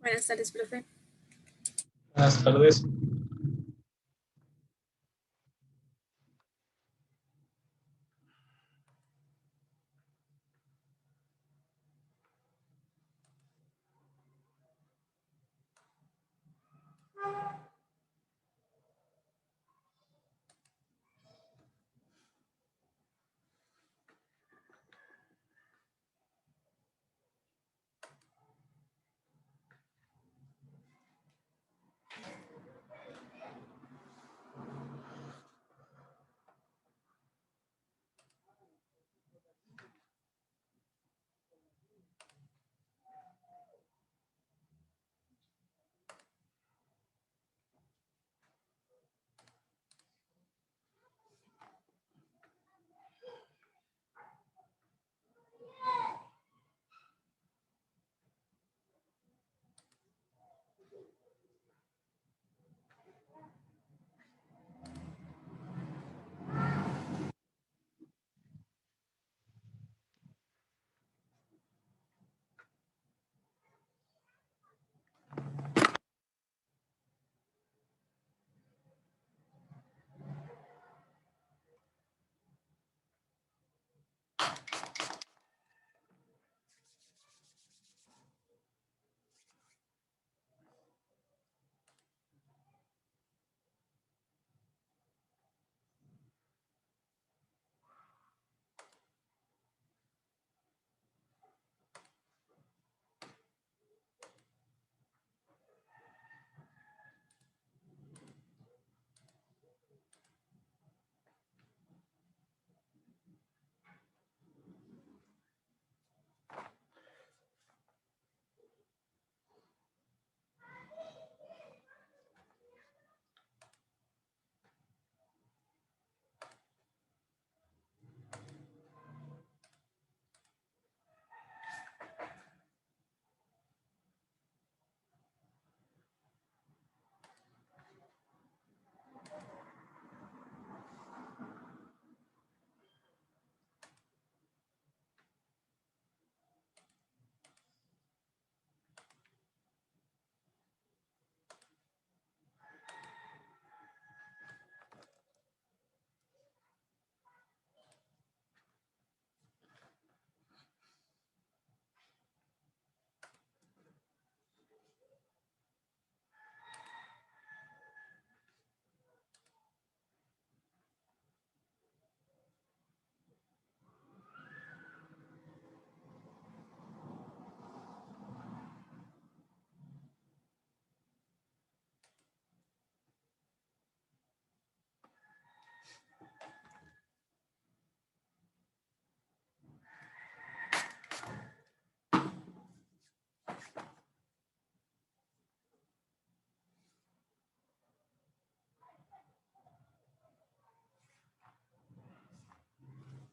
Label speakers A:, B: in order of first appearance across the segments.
A: Buenas tardes, profe.
B: Buenas tardes.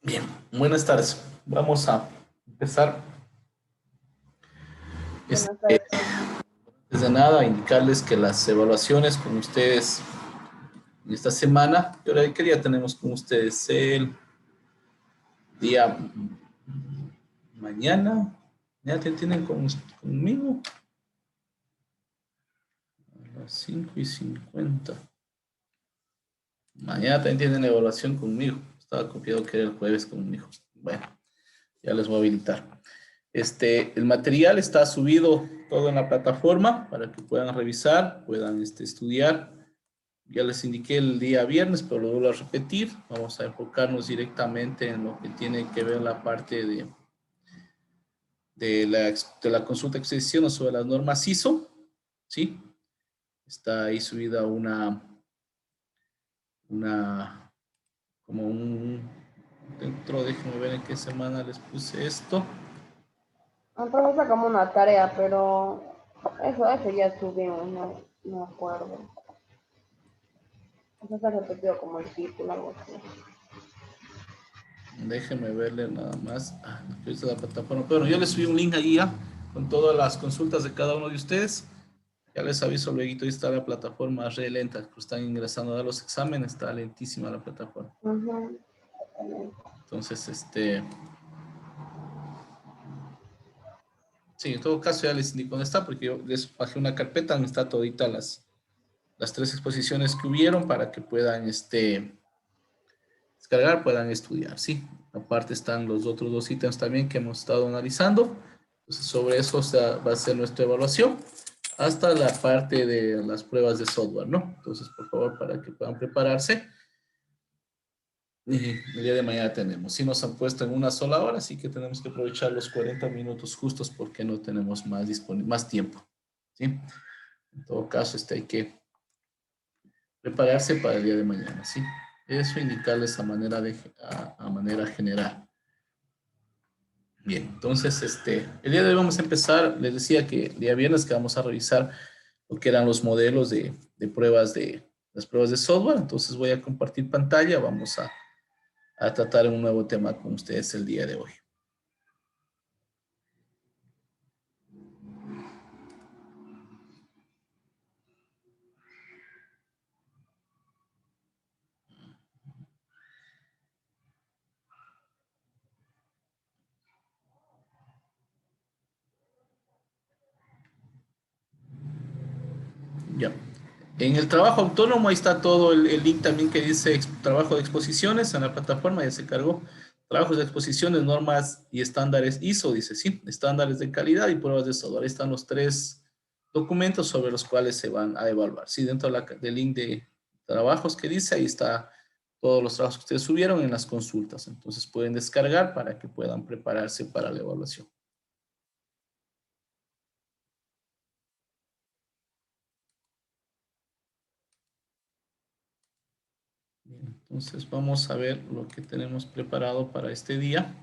B: Bien, buenas tardes. Vamos a empezar.
A: Buenas tardes.
B: Antes de nada, indicarles que las evaluaciones con ustedes en esta semana, ¿qué día tenemos con ustedes? El día mañana. ¿Ya te tienen conmigo? A las 5:50. Mañana también tienen evaluación conmigo. Estaba copiado que era el jueves conmigo. Bueno, ya les voy a habilitar. El material está subido todo en la plataforma para que puedan revisar, puedan estudiar. Ya les indiqué el día viernes, pero lo vuelvo a repetir. Vamos a enfocarnos directamente en lo que tiene que ver la parte de la consulta que ustedes hicieron sobre las normas ISO. ¿Sí? Está ahí subida como dentro, déjenme ver en qué semana les puse esto.
A: Entonces sacamos una tarea, pero eso ya subimos, no me acuerdo. Eso se repetido como el título, algo así.
B: Déjenme verle nada más. Aquí está la plataforma. Bueno, yo les subí un link ahí ya con todas las consultas de cada uno de ustedes. Ya les aviso luego, ahí está la plataforma re lenta. Están ingresando a los exámenes, está lentísima la plataforma. Entonces, Sí, en todo caso ya les indico dónde está, porque yo les bajé una carpeta donde está todita las 3 exposiciones que hubieron para que puedan descargar, puedan estudiar, ¿sí? Aparte están los otros 2 ítems también que hemos estado analizando. Entonces, sobre eso va a ser nuestra evaluación hasta la parte de las pruebas de software, ¿no? Entonces, por favor, para que puedan prepararse. El día de mañana tenemos. Sí nos han puesto en una sola hora, así que tenemos que aprovechar los 40 minutos justos porque no tenemos más tiempo, ¿sí? En todo caso, hay que prepararse para el día de mañana, ¿sí? Eso indicarles a manera general. Bien, entonces, el día de hoy vamos a empezar, les decía que el día viernes que vamos a revisar lo que eran los modelos de pruebas las pruebas de software, entonces voy a compartir pantalla, vamos a tratar un nuevo tema con ustedes el día de hoy. Ya. En el trabajo autónomo, ahí está todo el link también que dice trabajo de exposiciones en la plataforma, ya se cargó. Trabajos de exposiciones, normas y estándares ISO, dice, sí, estándares de calidad y pruebas de software. Ahí están los 3 documentos sobre los cuales se van a evaluar. Sí, dentro del link de trabajos que dice, ahí está todos los trabajos que ustedes subieron en las consultas. Entonces pueden descargar para que puedan prepararse para la evaluación. Bien, entonces vamos a ver lo que tenemos preparado para este día.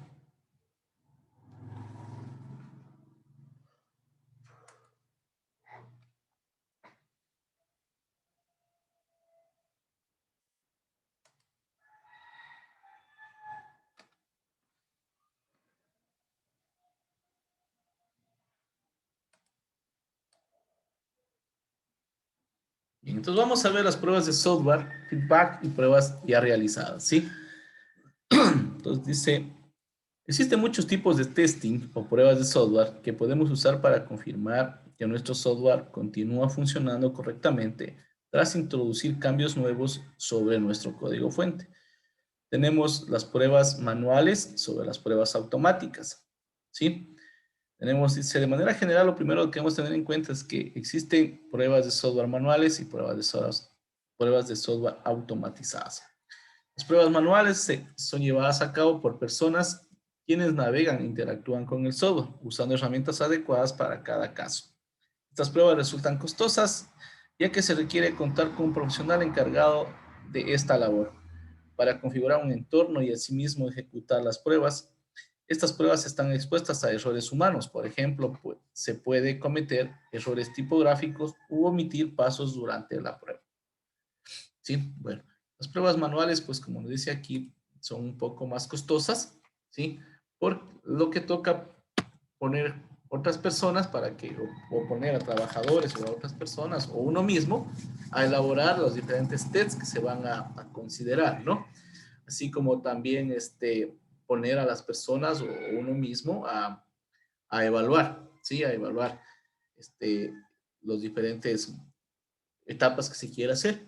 B: Bien, entonces vamos a ver las pruebas de software, feedback y pruebas ya realizadas, ¿sí? Entonces dice, existen muchos tipos de testing o pruebas de software que podemos usar para confirmar que nuestro software continúa funcionando correctamente tras introducir cambios nuevos sobre nuestro código fuente. Tenemos las pruebas manuales sobre las pruebas automáticas, ¿sí? Dice, de manera general, lo primero que debemos tener en cuenta es que existen pruebas de software manuales y pruebas de software automatizadas. Las pruebas manuales son llevadas a cabo por personas quienes navegan e interactúan con el software, usando herramientas adecuadas para cada caso. Estas pruebas resultan costosas, ya que se requiere contar con un profesional encargado de esta labor para configurar un entorno y asimismo ejecutar las pruebas. Estas pruebas están expuestas a errores humanos. Por ejemplo, se puede cometer errores tipográficos u omitir pasos durante la prueba. ¿Sí? Bueno, las pruebas manuales, pues como les dice aquí, son un poco más costosas, ¿sí? Por lo que toca poner otras personas o poner a trabajadores o a otras personas, o uno mismo, a elaborar los diferentes tests que se van a considerar, ¿no? Así como también poner a las personas o uno mismo a evaluar, ¿sí? A evaluar los diferentes etapas que se quiera hacer.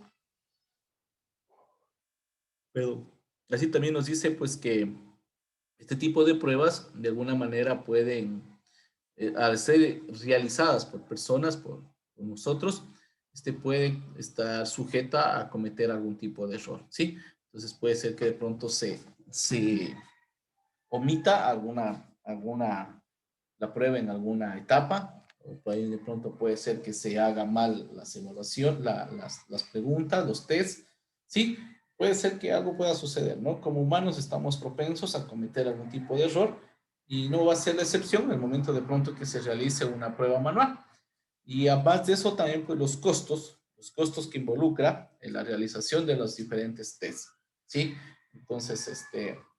B: Pero así también nos dice pues que este tipo de pruebas de alguna manera pueden, al ser realizadas por personas, por nosotros, puede estar sujeta a cometer algún tipo de error, ¿sí? Entonces puede ser que de pronto se omita la prueba en alguna etapa, o por ahí de pronto puede ser que se haga mal las evaluaciones, las preguntas, los tests, ¿sí? Puede ser que algo pueda suceder, ¿no? Como humanos estamos propensos a cometer algún tipo de error y no va a ser la excepción en el momento de pronto que se realice una prueba manual. Y además de eso también pues los costos que involucra en la realización de los diferentes tests, ¿sí? Entonces,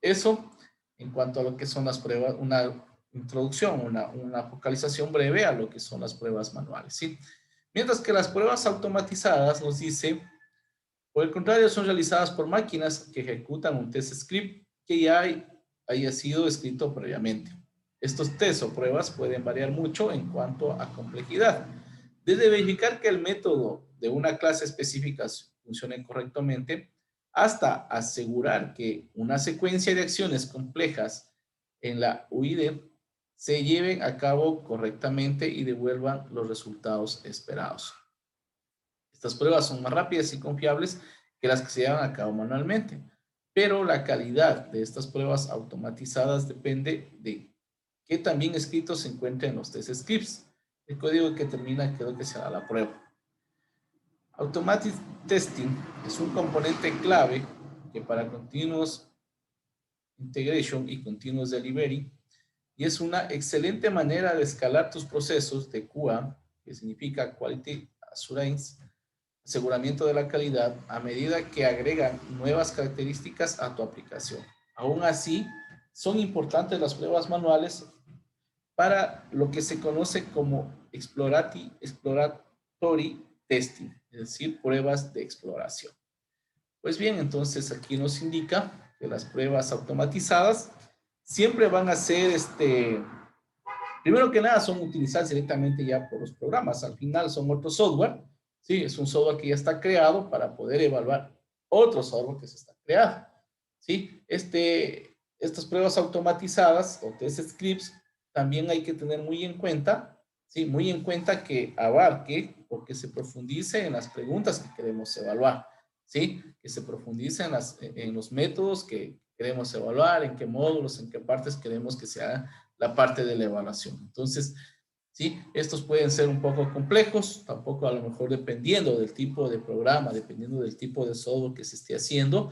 B: eso en cuanto a lo que son las pruebas, una introducción, una focalización breve a lo que son las pruebas manuales, ¿sí? Mientras que las pruebas automatizadas nos dice, por el contrario, son realizadas por máquinas que ejecutan un test script que ya haya sido escrito previamente. Estos test o pruebas pueden variar mucho en cuanto a complejidad. Desde verificar que el método de una clase específica funcione correctamente, hasta asegurar que una secuencia de acciones complejas en la UID se lleven a cabo correctamente y devuelvan los resultados esperados. Estas pruebas son más rápidas y confiables que las que se llevan a cabo manualmente, pero la calidad de estas pruebas automatizadas depende de qué tan bien escrito se encuentra en los test scripts, el código que termina qué es lo que se da la prueba. Automatic Testing es un componente clave que para Continuous Integration y Continuous Delivery, y es una excelente manera de escalar tus procesos de QA, que significa Quality Assurance, aseguramiento de la calidad, a medida que agregan nuevas características a tu aplicación. Aún así, son importantes las pruebas manuales para lo que se conoce como exploratory testing, es decir, pruebas de exploración. Pues bien, entonces aquí nos indica que las pruebas automatizadas siempre van a ser, primero que nada, son utilizadas directamente ya por los programas. Al final son otro software, ¿sí? Es un software que ya está creado para poder evaluar otro software que se está creando, ¿sí? Estas pruebas automatizadas o test scripts también hay que tener muy en cuenta, ¿sí? Muy en cuenta que abarque o que se profundice en las preguntas que queremos evaluar, ¿sí? Que se profundice en los métodos que queremos evaluar, en qué módulos, en qué partes queremos que se haga la parte de la evaluación. Entonces, ¿sí? Estos pueden ser un poco complejos, tampoco a lo mejor dependiendo del tipo de programa, dependiendo del tipo de software que se esté haciendo.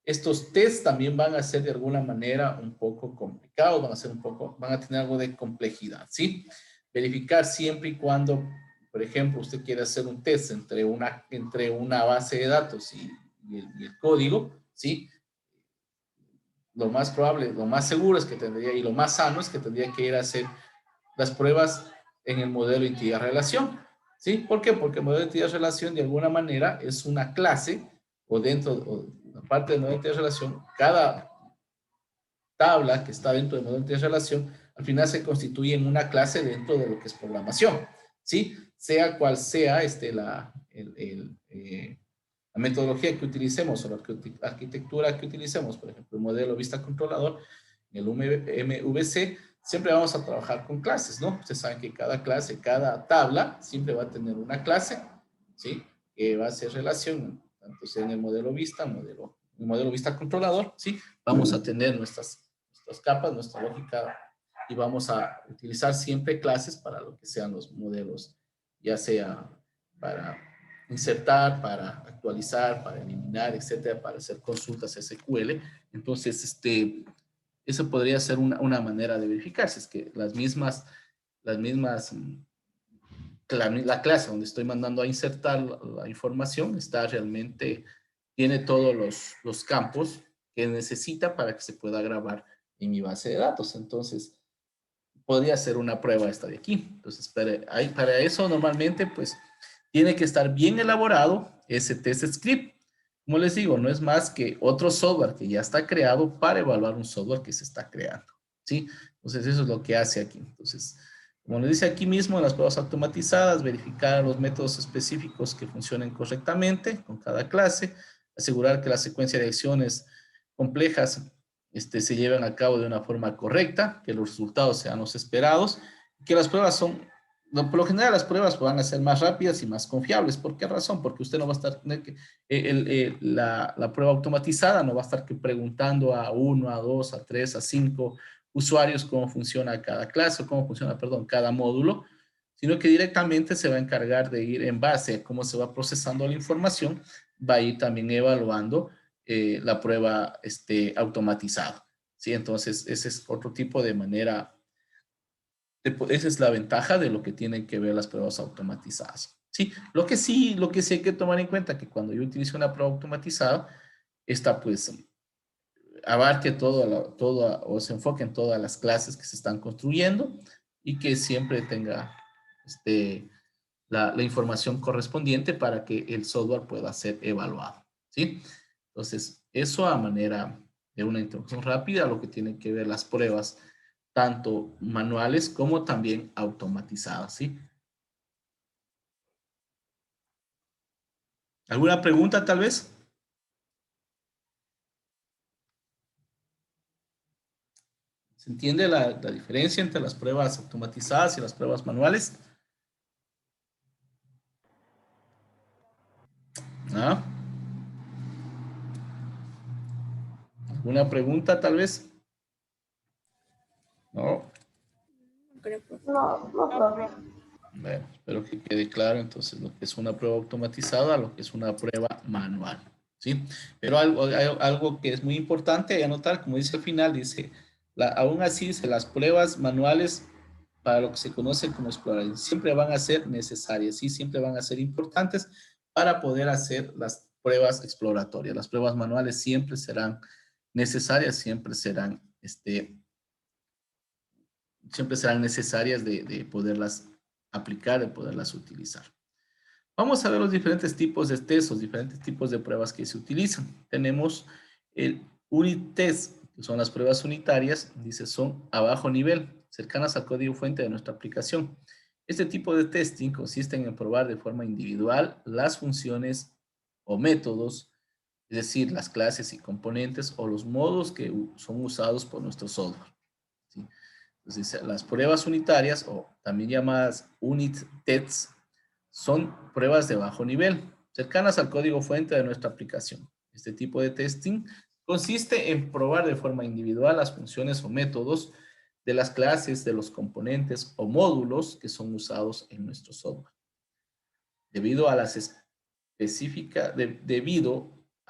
B: Estos tests también van a ser de alguna manera un poco complicados, van a tener algo de complejidad, ¿sí? Verificar siempre y cuando, por ejemplo, usted quiere hacer un test entre una base de datos y el código, ¿sí? Lo más probable, lo más seguro es que tendría, y lo más sano es que tendría que ir a hacer las pruebas en el modelo entidad-relación, ¿sí? ¿Por qué? Porque el modelo entidad-relación de alguna manera es una clase o dentro, o la parte del modelo entidad-relación, cada tabla que está dentro del modelo entidad-relación, al final se constituye en una clase dentro de lo que es programación, ¿sí? Sea cual sea la metodología que utilicemos o la arquitectura que utilicemos, por ejemplo, el modelo vista controlador, el MVC, siempre vamos a trabajar con clases, ¿no? Ustedes saben que cada clase, cada tabla, siempre va a tener una clase, ¿sí? Que va a hacer relación, tanto sea en el modelo vista, el modelo vista controlador, ¿sí? Vamos a tener nuestras capas, nuestra lógica, y vamos a utilizar siempre clases para lo que sean los modelos, ya sea para insertar, para actualizar, para eliminar, etcétera, para hacer consultas SQL. Entonces, eso podría ser una manera de verificar si es que la clase donde estoy mandando a insertar la información tiene todos los campos que necesita para que se pueda grabar en mi base de datos. Entonces, podría ser una prueba esta de aquí. Entonces, para eso normalmente, pues, tiene que estar bien elaborado ese test script. Como les digo, no es más que otro software que ya está creado para evaluar un software que se está creando, ¿sí? Entonces, eso es lo que hace aquí. Entonces, como les dice aquí mismo, en las pruebas automatizadas, verificar los métodos específicos que funcionen correctamente con cada clase, asegurar que la secuencia de acciones complejas se lleven a cabo de una forma correcta, que los resultados sean los esperados, que las pruebas por lo general las pruebas van a ser más rápidas y más confiables. ¿Por qué razón? Porque usted no va a estar, la prueba automatizada no va a estar preguntando a 1, a 2, a 3, a 5 usuarios cómo funciona cada clase, cómo funciona, perdón, cada módulo, sino que directamente se va a encargar de ir en base a cómo se va procesando la información, va a ir también evaluando la prueba automatizada, ¿sí? Entonces, ese es otro tipo de manera, esa es la ventaja de lo que tienen que ver las pruebas automatizadas, ¿sí? Lo que sí hay que tomar en cuenta que cuando yo utilizo una prueba automatizada, esta pues abarque todo o se enfoque en todas las clases que se están construyendo y que siempre tenga la información correspondiente para que el software pueda ser evaluado, ¿sí? Entonces, eso a manera de una introducción rápida a lo que tienen que ver las pruebas tanto manuales como también automatizadas, ¿sí? ¿Alguna pregunta tal vez? ¿Se entiende la diferencia entre las pruebas automatizadas y las pruebas manuales? ¿Ah? ¿Alguna pregunta tal vez? ¿No?
C: Creo, profe.
A: No, no, profe.
B: Bueno, espero que quede claro entonces lo que es una prueba automatizada, lo que es una prueba manual, ¿sí? Pero algo que es muy importante anotar, como dice al final, dice, aún así, dice, las pruebas manuales para lo que se conoce como exploración siempre van a ser necesarias, ¿sí? Siempre van a ser importantes para poder hacer las pruebas exploratorias. Las pruebas manuales siempre serán necesarias, siempre serán necesarias de poderlas aplicar, de poderlas utilizar. Vamos a ver los diferentes tipos de test, los diferentes tipos de pruebas que se utilizan. Tenemos el unit test, que son las pruebas unitarias, dice son a bajo nivel, cercanas al código fuente de nuestra aplicación. Este tipo de testing consiste en probar de forma individual las funciones o métodos, es decir, las clases y componentes o los modos que son usados por nuestro software, ¿sí? Entonces, las pruebas unitarias, o también llamadas unit tests, son pruebas de bajo nivel, cercanas al código fuente de nuestra aplicación. Este tipo de testing consiste en probar de forma individual las funciones o métodos de las clases, de los componentes o módulos que son usados en nuestro software. Debido a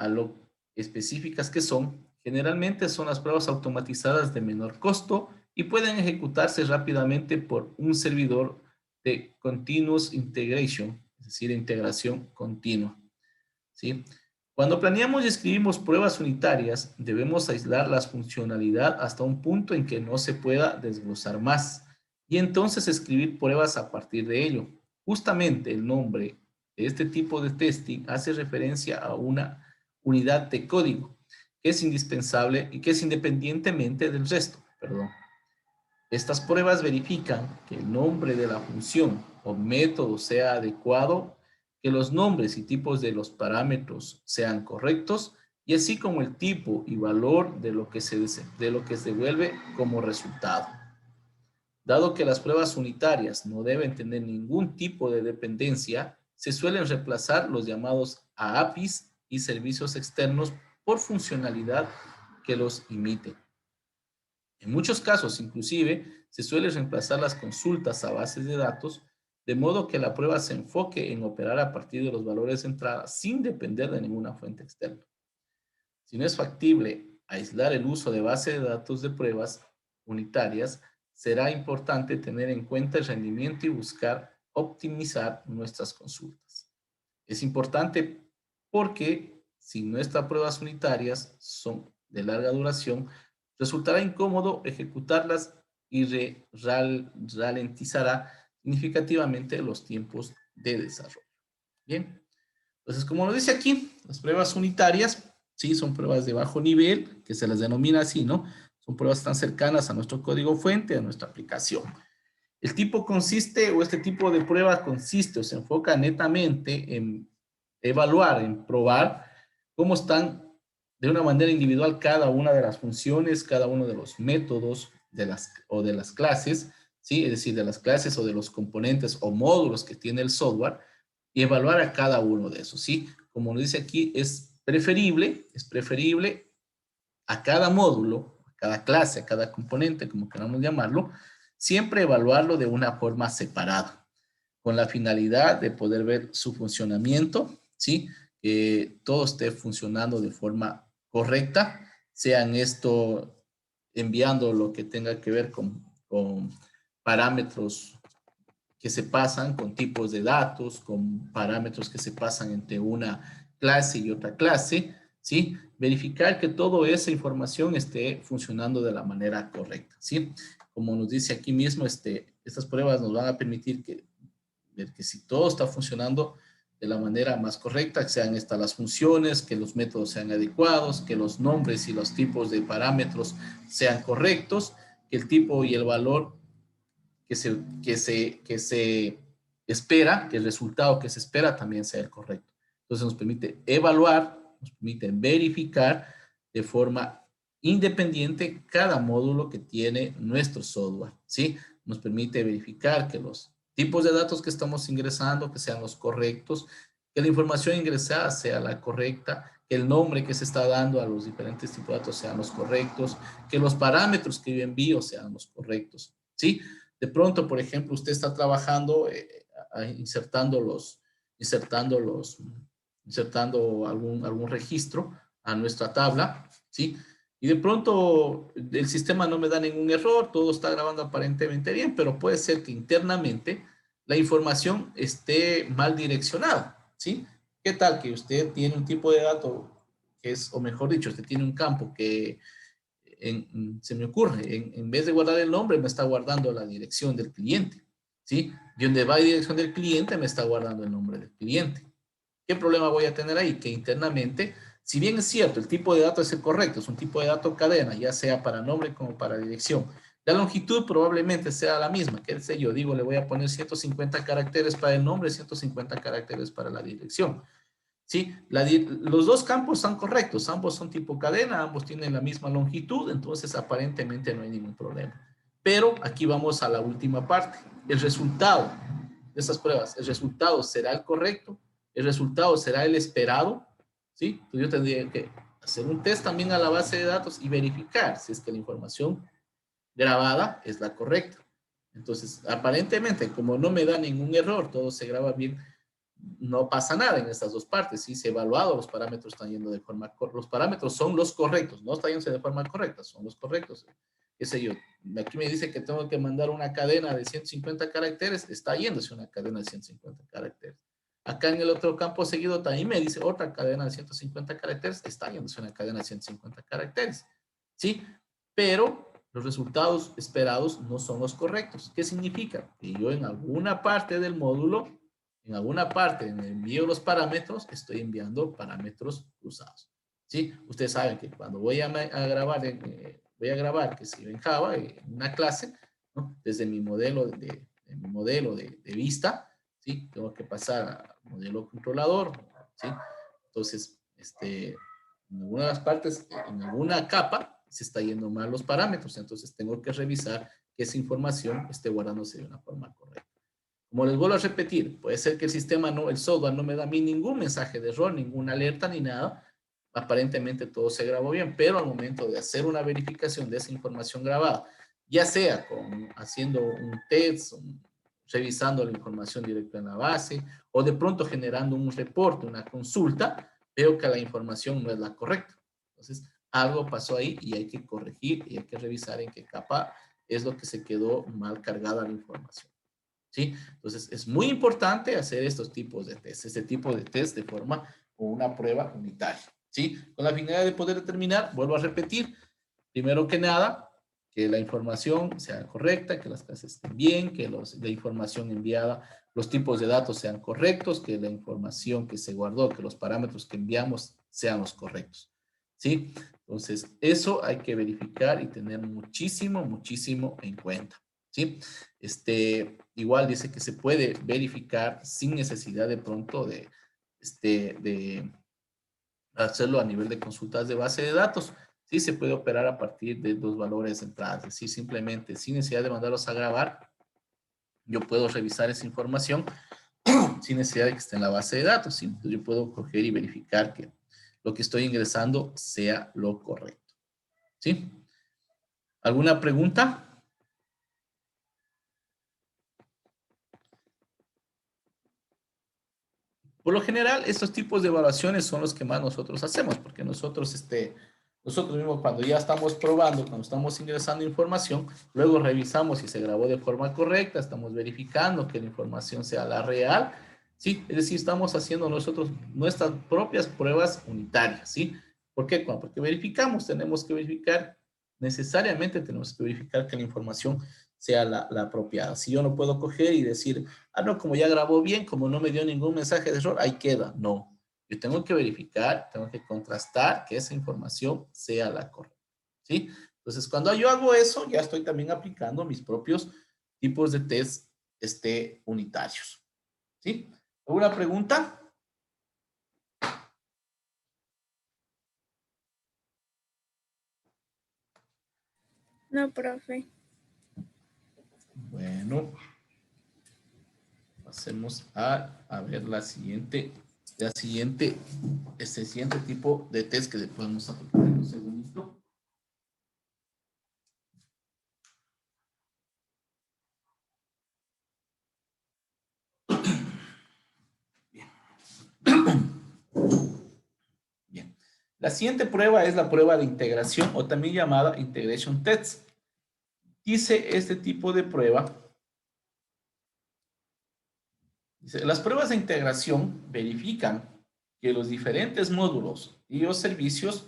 B: lo específicas que son, generalmente son las pruebas automatizadas de menor costo y pueden ejecutarse rápidamente por un servidor de continuous integration, es decir, integración continua, ¿sí? Cuando planeamos y escribimos pruebas unitarias, debemos aislar la funcionalidad hasta un punto en que no se pueda desglosar más y entonces escribir pruebas a partir de ello. Justamente el nombre de este tipo de testing hace referencia a una unidad de código que es indispensable y que es independientemente del resto, perdón. Estas pruebas verifican que el nombre de la función o método sea adecuado, que los nombres y tipos de los parámetros sean correctos y así como el tipo y valor de lo que se devuelve como resultado. Dado que las pruebas unitarias no deben tener ningún tipo de dependencia, se suelen reemplazar los llamados a APIs y servicios externos por funcionalidad que los imiten. En muchos casos, inclusive, se suele reemplazar las consultas a bases de datos, de modo que la prueba se enfoque en operar a partir de los valores de entrada sin depender de ninguna fuente externa. Si no es factible aislar el uso de base de datos de pruebas unitarias, será importante tener en cuenta el rendimiento y buscar optimizar nuestras consultas. Es importante porque si nuestras pruebas unitarias son de larga duración, resultará incómodo ejecutarlas y ralentizará significativamente los tiempos de desarrollo. Bien, entonces como lo dice aquí, las pruebas unitarias, sí, son pruebas de bajo nivel, que se las denomina así, ¿no? Son pruebas tan cercanas a nuestro código fuente, a nuestra aplicación. El tipo consiste, o este tipo de prueba consiste o se enfoca netamente en evaluar, en probar cómo están de una manera individual cada una de las funciones, cada uno de los métodos de las clases, ¿sí? Es decir, de las clases o de los componentes o módulos que tiene el software y evaluar a cada uno de esos, ¿sí? Como nos dice aquí, es preferible a cada módulo, a cada clase, a cada componente, como queramos llamarlo, siempre evaluarlo de una forma separada, con la finalidad de poder ver su funcionamiento, ¿sí? Que todo esté funcionando de forma correcta, sean esto enviando lo que tenga que ver con parámetros que se pasan, con tipos de datos, con parámetros que se pasan entre una clase y otra clase, ¿sí? Verificar que toda esa información esté funcionando de la manera correcta, ¿sí? Como nos dice aquí mismo, estas pruebas nos van a permitir ver que si todo está funcionando de la manera más correcta, que sean estas las funciones, que los métodos sean adecuados, que los nombres y los tipos de parámetros sean correctos que el tipo y el valor que se espera, que el resultado que se espera también sea el correcto. Entonces nos permite evaluar, nos permite verificar de forma independiente cada módulo que tiene nuestro software, ¿sí? Nos permite verificar que los tipos de datos que estamos ingresando, que sean los correctos, que la información ingresada sea la correcta, que el nombre que se está dando a los diferentes tipos de datos sean los correctos, que los parámetros que yo envío sean los correctos, ¿sí? De pronto, por ejemplo, usted está trabajando insertando algún registro a nuestra tabla, ¿sí? Y de pronto el sistema no me da ningún error, todo está grabando aparentemente bien, pero puede ser que internamente la información esté mal direccionada, ¿sí? ¿Qué tal que usted tiene un tipo de dato que es, o mejor dicho, usted tiene un campo que se me ocurre, en vez de guardar el nombre, me está guardando la dirección del cliente, ¿sí? Y donde va la dirección del cliente, me está guardando el nombre del cliente. ¿Qué problema voy a tener ahí? Que internamente, si bien es cierto, el tipo de dato es el correcto, es un tipo de dato cadena, ya sea para nombre como para dirección. La longitud probablemente sea la misma, qué sé yo, digo, le voy a poner 150 caracteres para el nombre, 150 caracteres para la dirección. ¿Sí? Los dos campos son correctos, ambos son tipo cadena, ambos tienen la misma longitud, entonces aparentemente no hay ningún problema. Pero aquí vamos a la última parte. El resultado de esas pruebas, el resultado será el correcto, el resultado será el esperado, ¿sí? Entonces yo tendría que hacer un test también a la base de datos y verificar si es que la información grabada es la correcta. Entonces, aparentemente, como no me da ningún error, todo se graba bien, no pasa nada en estas dos partes. Si se ha evaluado, los parámetros están yendo de forma correcta. Los parámetros son los correctos, no están yendo de forma correcta, son los correctos. Qué sé yo, aquí me dice que tengo que mandar una cadena de 150 caracteres, está yéndose una cadena de 150 caracteres. Acá en el otro campo seguido también me dice otra cadena de 150 caracteres, está yéndose una cadena de 150 caracteres. ¿Sí? Pero los resultados esperados no son los correctos. ¿Qué significa? Que yo en alguna parte del módulo, en alguna parte en el envío de los parámetros, estoy enviando parámetros cruzados. ¿Sí? Ustedes saben que cuando voy a grabar, voy a grabar, que si en Java, en una clase, ¿no? Desde mi modelo de vista, ¿sí? Tengo que pasar al modelo controlador, ¿sí? Entonces, en algunas partes, en alguna capa, se está yendo mal los parámetros, entonces tengo que revisar que esa información esté guardándose de una forma correcta. Como les vuelvo a repetir, puede ser que el sistema, el software no me da a mí ningún mensaje de error, ninguna alerta ni nada, aparentemente todo se grabó bien, pero al momento de hacer una verificación de esa información grabada, ya sea haciendo un test, revisando la información directa en la base, o de pronto generando un reporte, una consulta, veo que la información no es la correcta. Entonces, algo pasó ahí y hay que corregir y hay que revisar en qué capa es lo que se quedó mal cargada la información. ¿Sí? Entonces, es muy importante hacer estos tipos de test, este tipo de test de forma o una prueba unitaria. ¿Sí? Con la finalidad de poder determinar, vuelvo a repetir, primero que nada, que la información sea correcta, que las clases estén bien, que la información enviada, los tipos de datos sean correctos, que la información que se guardó, que los parámetros que enviamos sean los correctos. ¿Sí? Entonces, eso hay que verificar y tener muchísimo, muchísimo en cuenta. ¿Sí? Igual dice que se puede verificar sin necesidad de pronto de hacerlo a nivel de consultas de base de datos. Sí, se puede operar a partir de los valores de entrada. Es decir, simplemente sin necesidad de mandarlos a grabar, yo puedo revisar esa información sin necesidad de que esté en la base de datos. ¿Sí? Entonces yo puedo coger y verificar que lo que estoy ingresando sea lo correcto. ¿Sí? ¿Alguna pregunta? Por lo general, estos tipos de evaluaciones son los que más nosotros hacemos, porque nosotros mismos cuando ya estamos probando, cuando estamos ingresando información, luego revisamos si se grabó de forma correcta, estamos verificando que la información sea la real, ¿sí? Es decir, estamos haciendo nosotros nuestras propias pruebas unitarias, ¿sí? ¿Por qué? Porque necesariamente tenemos que verificar que la información sea la apropiada. Si yo no puedo coger y decir, no, como ya grabó bien, como no me dio ningún mensaje de error, ahí queda. No, yo tengo que verificar, tengo que contrastar que esa información sea la correcta. ¿Sí? Entonces, cuando yo hago eso, ya estoy también aplicando mis propios tipos de test unitarios. ¿Sí? ¿Alguna pregunta?
C: No, profe.
B: Bueno, pasemos a ver este siguiente tipo de test que le podemos aplicar en un segundito. Bien. La siguiente prueba es la prueba de integración o también llamada integration test. Dice este tipo de prueba. Dice, las pruebas de integración verifican que los diferentes módulos y los servicios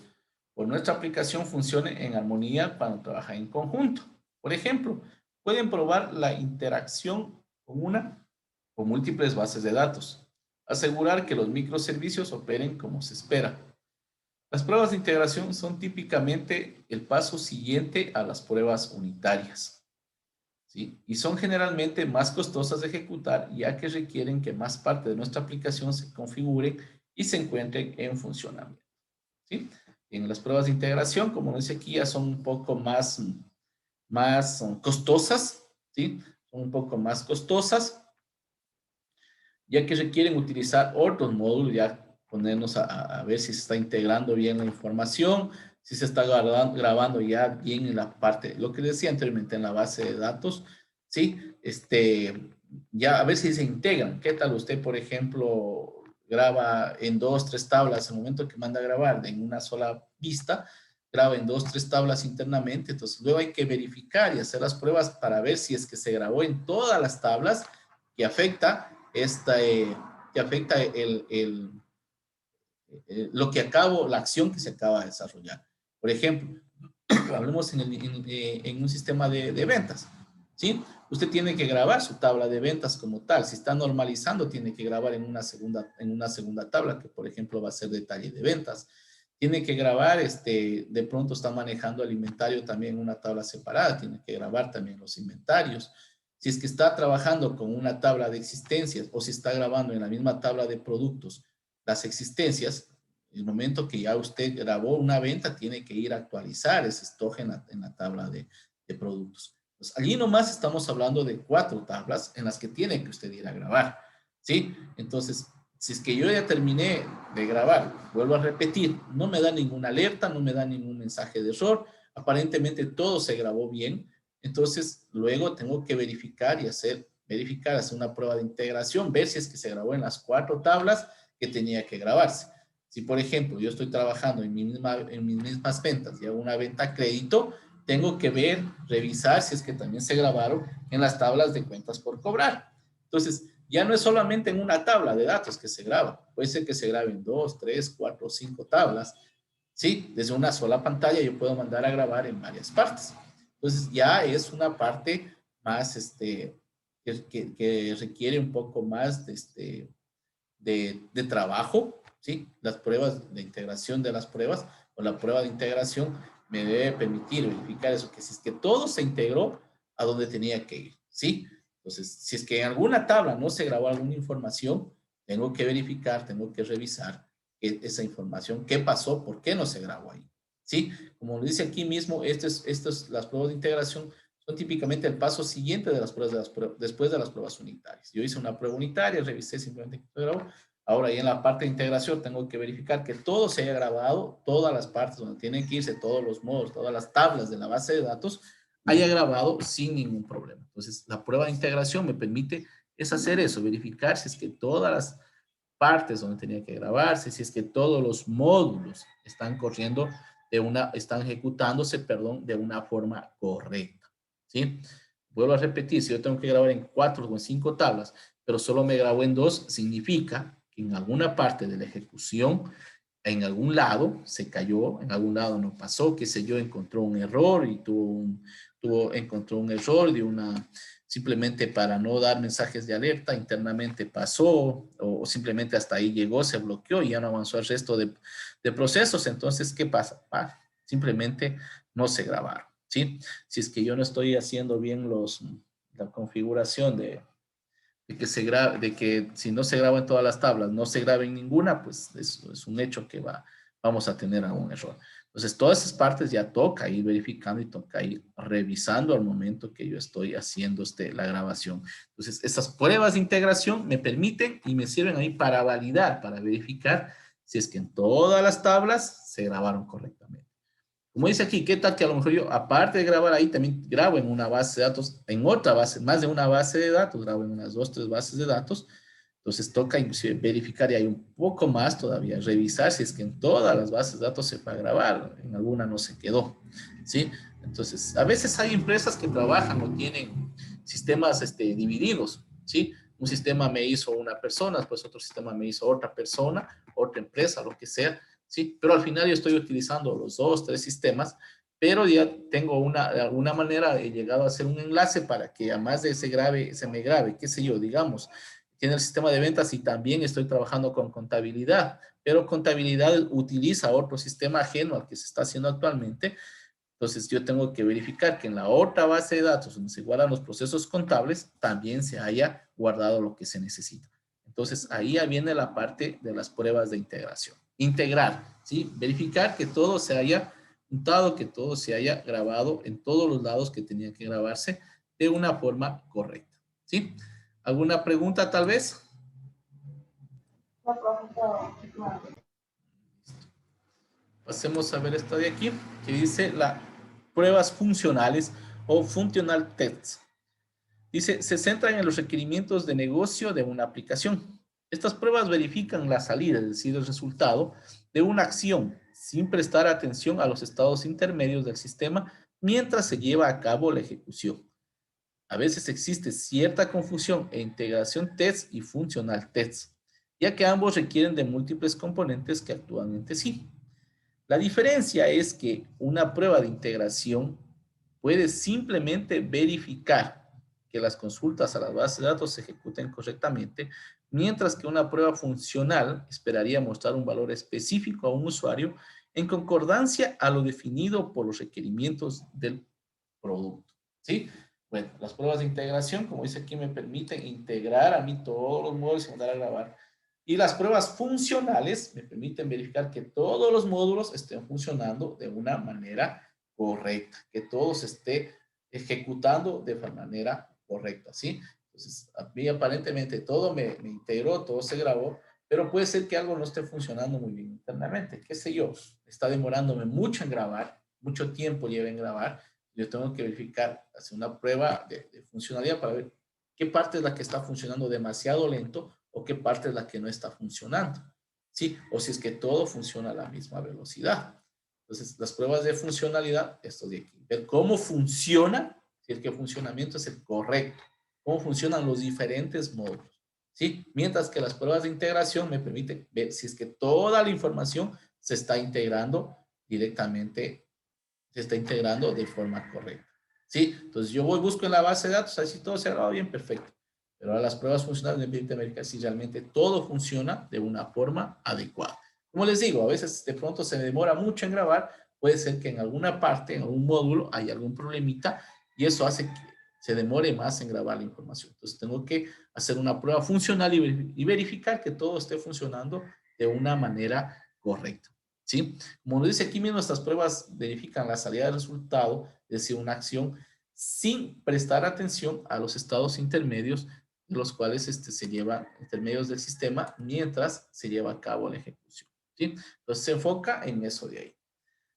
B: por nuestra aplicación funcionen en armonía cuando trabajan en conjunto. Por ejemplo, pueden probar la interacción con una o múltiples bases de datos. Asegurar que los microservicios operen como se espera. Las pruebas de integración son típicamente el paso siguiente a las pruebas unitarias, ¿sí? Y son generalmente más costosas de ejecutar, ya que requieren que más parte de nuestra aplicación se configure y se encuentren en funcionamiento, ¿sí? En las pruebas de integración, como dice aquí, ya son un poco más costosas, ¿sí? Son un poco más costosas, ya que requieren utilizar otros módulos, ya ponernos a ver si se está integrando bien la información, si se está grabando ya bien en la parte, lo que decía anteriormente, en la base de datos, ¿sí? Ya a ver si se integran. ¿Qué tal usted, por ejemplo, graba en 2, 3 tablas, el momento que manda a grabar en una sola vista, graba en 2, 3 tablas internamente, entonces luego hay que verificar y hacer las pruebas para ver si es que se grabó en todas las tablas que afecta lo que la acción que se acaba de desarrollar. Por ejemplo, hablemos en un sistema de ventas, ¿sí? Usted tiene que grabar su tabla de ventas como tal. Si está normalizando, tiene que grabar en una segunda tabla, que por ejemplo va a ser detalle de ventas. Tiene que grabar, de pronto está manejando el inventario también en una tabla separada, tiene que grabar también los inventarios. Si es que está trabajando con una tabla de existencias o si está grabando en la misma tabla de productos las existencias, el momento que ya usted grabó una venta, tiene que ir a actualizar ese stock en la tabla de productos. Pues allí nomás estamos hablando de 4 tablas en las que tiene que usted ir a grabar, ¿sí? Entonces, si es que yo ya terminé de grabar, vuelvo a repetir, no me da ninguna alerta, no me da ningún mensaje de error, aparentemente todo se grabó bien, entonces luego tengo que verificar, hacer una prueba de integración, ver si es que se grabó en las 4 tablas que tenía que grabarse. Si, por ejemplo, yo estoy trabajando en mis mismas ventas y hago una venta a crédito, tengo que revisar si es que también se grabaron en las tablas de cuentas por cobrar. Entonces, ya no es solamente en una tabla de datos que se graba. Puede ser que se grabe en 2, 3, 4, 5 tablas. Sí, desde una sola pantalla yo puedo mandar a grabar en varias partes. Entonces, ya es una parte más, que requiere un poco más de trabajo, ¿sí? Las pruebas de integración de las pruebas o la prueba de integración me debe permitir verificar eso, que si es que todo se integró a donde tenía que ir, ¿sí? Entonces, si es que en alguna tabla no se grabó alguna información, tengo que verificar, tengo que revisar esa información, qué pasó, por qué no se grabó ahí, ¿sí? Como lo dice aquí mismo, las pruebas de integración son típicamente el paso siguiente de las pruebas, después de las pruebas unitarias. Yo hice una prueba unitaria, revisé simplemente que se grabó. Ahora, ahí en la parte de integración, tengo que verificar que todo se haya grabado, todas las partes donde tienen que irse, todos los modos, todas las tablas de la base de datos, haya grabado sin ningún problema. Entonces, la prueba de integración me permite hacer eso, verificar si es que todas las partes donde tenía que grabarse, si es que todos los módulos están corriendo están ejecutándose, perdón, de una forma correcta, ¿sí? Vuelvo a repetir, si yo tengo que grabar en 4 o en 5 tablas, pero solo me grabo en 2, significa que en alguna parte de la ejecución, en algún lado se cayó, en algún lado no pasó, qué sé yo, encontró un error y encontró un error simplemente para no dar mensajes de alerta, internamente pasó o simplemente hasta ahí llegó, se bloqueó y ya no avanzó el resto de procesos. Entonces, ¿qué pasa? simplemente no se grabaron, ¿sí? Si es que yo no estoy haciendo bien la configuración de que se grabe, de que si no se graba en todas las tablas, no se grabe en ninguna, pues es un hecho que vamos a tener algún error. Entonces, todas esas partes ya toca ir verificando y toca ir revisando al momento que yo estoy haciendo la grabación. Entonces, esas pruebas de integración me permiten y me sirven ahí para validar, para verificar si es que en todas las tablas se grabaron correctamente. Como dice aquí, ¿qué tal que a lo mejor yo, aparte de grabar ahí, también grabo en una base de datos, en otra base, más de una base de datos, grabo en unas 2, 3 bases de datos? Entonces toca inclusive verificar y hay un poco más todavía, revisar si es que en todas las bases de datos se va a grabar, en alguna no se quedó, ¿sí? Entonces, a veces hay empresas que trabajan o tienen sistemas divididos, ¿sí? Un sistema me hizo una persona, pues otro sistema me hizo otra persona, otra empresa, lo que sea, ¿sí? Pero al final yo estoy utilizando los 2, 3 sistemas, pero ya tengo de alguna manera he llegado a hacer un enlace para que además de se me grabe, qué sé yo, digamos, tiene el sistema de ventas y también estoy trabajando con contabilidad, pero contabilidad utiliza otro sistema ajeno al que se está haciendo actualmente. Entonces yo tengo que verificar que en la otra base de datos donde se guardan los procesos contables también se haya guardado lo que se necesita. Entonces ahí ya viene la parte de las pruebas de integración. Integrar, ¿sí? Verificar que todo se haya juntado, que todo se haya grabado en todos los lados que tenían que grabarse de una forma correcta, ¿sí? ¿Alguna pregunta tal vez?
A: No, profesor, no.
B: Pasemos a ver esta de aquí, que dice las pruebas funcionales o functional tests. Dice, se centran en los requerimientos de negocio de una aplicación. Estas pruebas verifican la salida, es decir, el resultado de una acción, sin prestar atención a los estados intermedios del sistema mientras se lleva a cabo la ejecución. A veces existe cierta confusión e integración test y funcional test, ya que ambos requieren de múltiples componentes que actúan entre sí. La diferencia es que una prueba de integración puede simplemente verificar que las consultas a las bases de datos se ejecuten correctamente, mientras que una prueba funcional esperaría mostrar un valor específico a un usuario en concordancia a lo definido por los requerimientos del producto. ¿Sí? Bueno, las pruebas de integración, como dice aquí, me permiten integrar a mí todos los módulos y mandar a grabar. Y las pruebas funcionales me permiten verificar que todos los módulos estén funcionando de una manera correcta, que todo se esté ejecutando de manera correcta, ¿sí? Entonces, a mí aparentemente todo me integró, todo se grabó, pero puede ser que algo no esté funcionando muy bien internamente, qué sé yo, está demorándome mucho en grabar, mucho tiempo lleva en grabar, yo tengo que verificar, hacer una prueba de funcionalidad para ver qué parte es la que está funcionando demasiado lento o qué parte es la que no está funcionando, ¿sí? O si es que todo funciona a la misma velocidad. Entonces, las pruebas de funcionalidad, esto de aquí, ver cómo funciona, si es que el funcionamiento es el correcto, cómo funcionan los diferentes módulos, ¿sí? Mientras que las pruebas de integración me permiten ver si es que toda la información se está integrando directamente, se está integrando de forma correcta, ¿sí? Entonces, yo busco en la base de datos, así todo se ha grabado bien, perfecto. Pero ahora las pruebas funcionales me permiten verificar si realmente todo funciona de una forma adecuada. Como les digo, a veces de pronto se demora mucho en grabar, puede ser que en alguna parte, en algún módulo, hay algún problemita y eso hace que se demore más en grabar la información. Entonces tengo que hacer una prueba funcional y verificar que todo esté funcionando de una manera correcta, ¿sí? Como nos dice aquí mismo, estas pruebas verifican la salida del resultado, es decir, una acción, sin prestar atención a los estados intermedios los cuales se llevan intermedios del sistema mientras se lleva a cabo la ejecución, ¿sí? Entonces se enfoca en eso de ahí.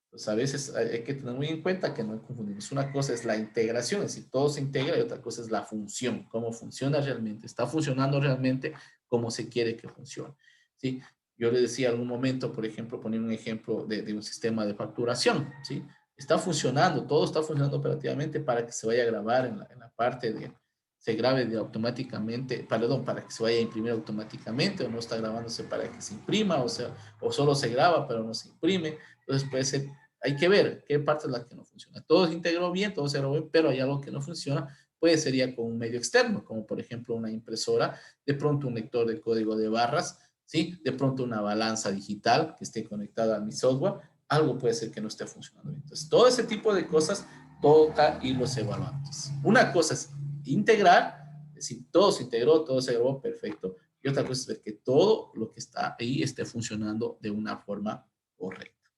B: Entonces a veces hay que tener muy en cuenta que no confundimos. Una cosa es la integración, es decir, todo se integra y otra cosa es la función, cómo funciona realmente, está funcionando realmente como se quiere que funcione, ¿sí? Yo le decía en algún momento, por ejemplo, poner un ejemplo de un sistema de facturación, ¿sí? Está funcionando, todo está funcionando operativamente para que se vaya a grabar en la parte de se grabe automáticamente, perdón, para que se vaya a imprimir automáticamente, o no está grabándose para que se imprima, o sea, o solo se graba pero no se imprime. Entonces puede ser, hay que ver qué parte es la que no funciona. Todo se integró bien, todo se grabó bien, pero hay algo que no funciona, puede ser ya con un medio externo, como por ejemplo una impresora, de pronto un lector de código de barras, ¿sí? De pronto una balanza digital que esté conectada a mi software, algo puede ser que no esté funcionando bien. Entonces, todo ese tipo de cosas toca irlos evaluando. Entonces, una cosa es integrar, es decir, todo se integró, todo se grabó perfecto. Y otra cosa es ver que todo lo que está ahí esté funcionando de una forma correcta.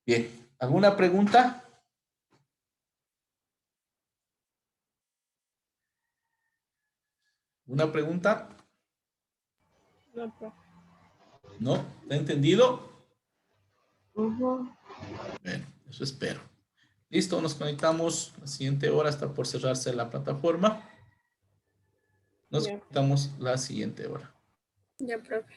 B: Bien, ¿alguna pregunta? ¿Una pregunta?
C: No, profe.
B: ¿No? ¿Está entendido?
A: Ujú.
B: Bueno, eso espero. Listo, nos conectamos. La siguiente hora está por cerrarse la plataforma. Nos
C: Ya,
B: conectamos la siguiente hora.
C: ya, profe.